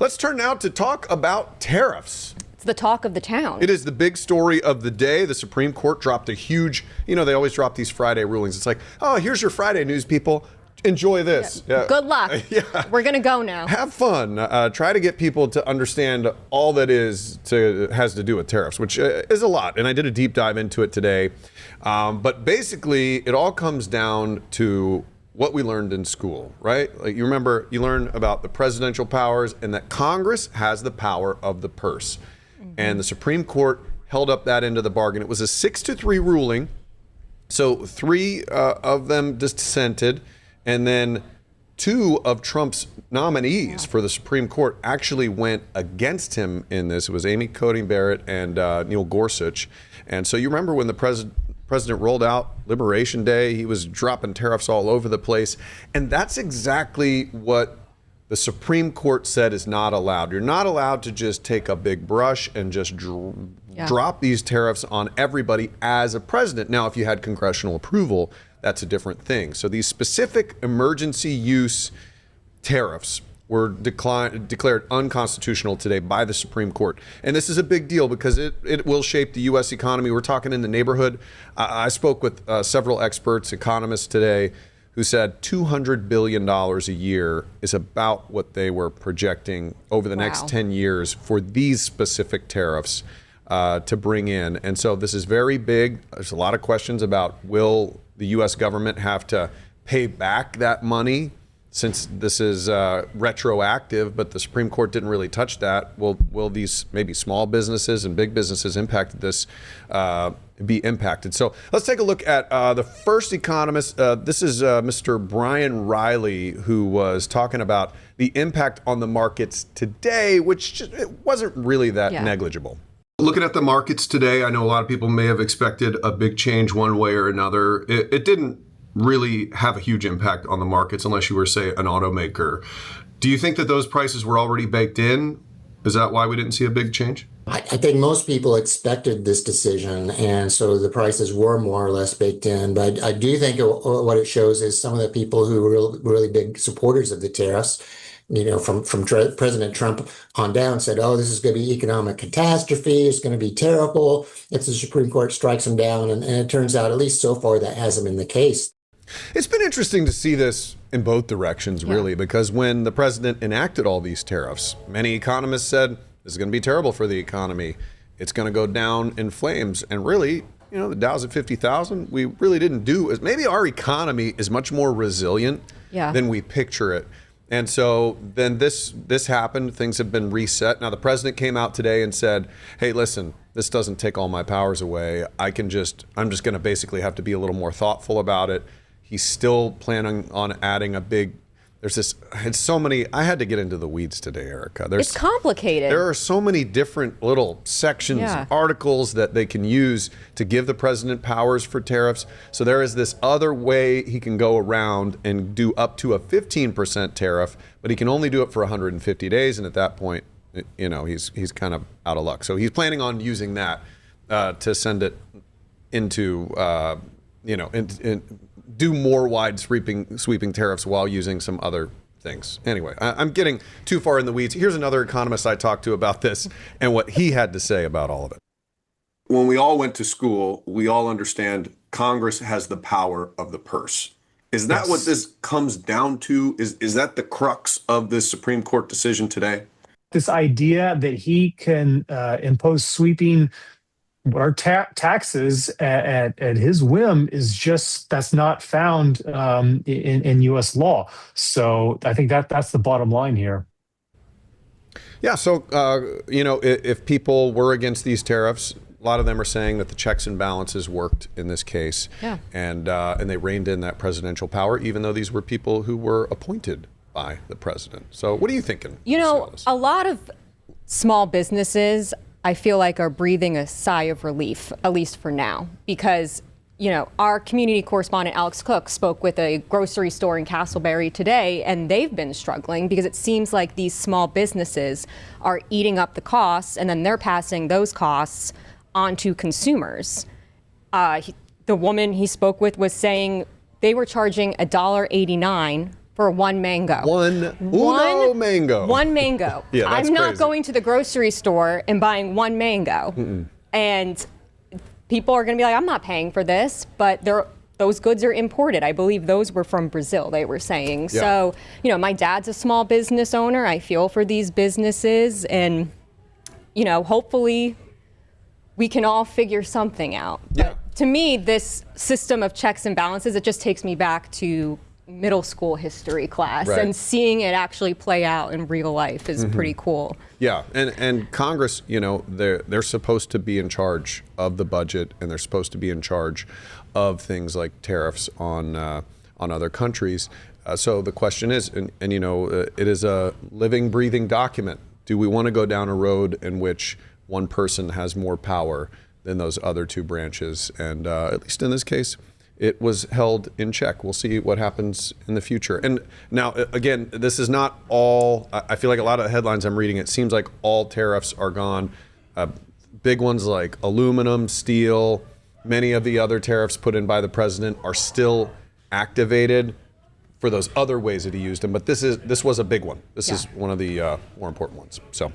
Let's turn now to talk about tariffs. It's the talk of the town. It is the big story of the day. The Supreme Court dropped a huge, they always drop these Friday rulings. It's like, oh, here's your Friday news, people. Enjoy this. Yeah. Good luck. Yeah. We're going to go now. Have fun. Try to get people to understand all that has to do with tariffs, which is a lot. And I did a deep dive into it today. But basically, it all comes down to what we learned in school, right? Like you learn about the presidential powers and that Congress has the power of the purse. Mm-hmm. And the Supreme Court held up that end of the bargain. It was a 6-3 ruling. So 3 of them dissented. And then 2 of Trump's nominees for the Supreme Court actually went against him in this. It was Amy Coney Barrett and Neil Gorsuch. And so you remember when the president rolled out Liberation Day, he was dropping tariffs all over the place. And that's exactly what the Supreme Court said is not allowed. You're not allowed to just take a big brush and just drop these tariffs on everybody as a president. Now, if you had congressional approval, that's a different thing. So these specific emergency use tariffs were declared unconstitutional today by the Supreme Court. And this is a big deal because it will shape the U.S. economy. We're talking in the neighborhood. I spoke with several experts, economists today, who said $200 billion a year is about what they were projecting over the next 10 years for these specific tariffs to bring in. And so this is very big. There's a lot of questions about will the U.S. government have to pay back that money since this is retroactive, but the Supreme Court didn't really touch that. Will these maybe small businesses and big businesses impacted this be impacted? So let's take a look at the first economist. This is Mr. Brian Riley, who was talking about the impact on the markets today, which it wasn't really that negligible. Looking at the markets today, I know a lot of people may have expected a big change one way or another. It didn't really have a huge impact on the markets unless you were, say, an automaker. Do you think that those prices were already baked in? Is that why we didn't see a big change? I think most people expected this decision, and so the prices were more or less baked in. But I do think what it shows is some of the people who were really big supporters of the tariffs, from President Trump on down, said, oh, this is going to be economic catastrophe. It's going to be terrible if the Supreme Court strikes them down. And it turns out, at least so far, that hasn't been the case. It's been interesting to see this in both directions, really, because when the president enacted all these tariffs, many economists said this is going to be terrible for the economy. It's going to go down in flames. And really, the Dow's at 50,000. We really didn't do as maybe our economy is much more resilient than we picture it. And so then this happened. Things have been reset. Now, the president came out today and said, hey, listen, this doesn't take all my powers away. I'm just going to basically have to be a little more thoughtful about it. He's still planning on adding it's so many, I had to get into the weeds today, Erica. It's complicated. There are so many different little sections, articles that they can use to give the president powers for tariffs. So there is this other way he can go around and do up to a 15% tariff, but he can only do it for 150 days. And at that point, he's kind of out of luck. So he's planning on using that to send it into, do more wide sweeping tariffs while using some other things. Anyway, I'm getting too far in the weeds. Here's another economist I talked to about this and what he had to say about all of it. When we all went to school, we all understand Congress has the power of the purse. Is that what this comes down to? Is that the crux of this Supreme Court decision today? This idea that he can impose sweeping our taxes at his whim that's not found in U.S. law. So I think that's the bottom line here. Yeah. So, if people were against these tariffs, a lot of them are saying that the checks and balances worked in this case. Yeah. And they reined in that presidential power, even though these were people who were appointed by the president. So what are you thinking? A lot of small businesses, I feel like, are breathing a sigh of relief, at least for now, because, our community correspondent Alex Cook spoke with a grocery store in Castleberry today, and they've been struggling because it seems like these small businesses are eating up the costs, and then they're passing those costs on to consumers. The woman he spoke with was saying they were charging $1.89 for one mango. Uno mango. One mango. Yeah, that's I'm not crazy. going to the grocery store and buying one mango. And people are going to be like, I'm not paying for this, but those goods are imported. I believe those were from Brazil, they were saying. Yeah. So, my dad's a small business owner. I feel for these businesses, and, hopefully we can all figure something out. Yeah. But to me, this system of checks and balances, it just takes me back to middle school history class, Right. and seeing it actually play out in real life is pretty cool. Yeah, and Congress, they're supposed to be in charge of the budget, and they're supposed to be in charge of things like tariffs on other countries. So the question is, it is a living, breathing document. Do we want to go down a road in which one person has more power than those other two branches? And at least in this case, it was held in check. We'll see what happens in the future. And now, again, this is not all. I feel like a lot of the headlines I'm reading, it seems like all tariffs are gone. Big ones like aluminum, steel, many of the other tariffs put in by the president are still activated for those other ways that he used them. But this was a big one. This is one of the more important ones. So.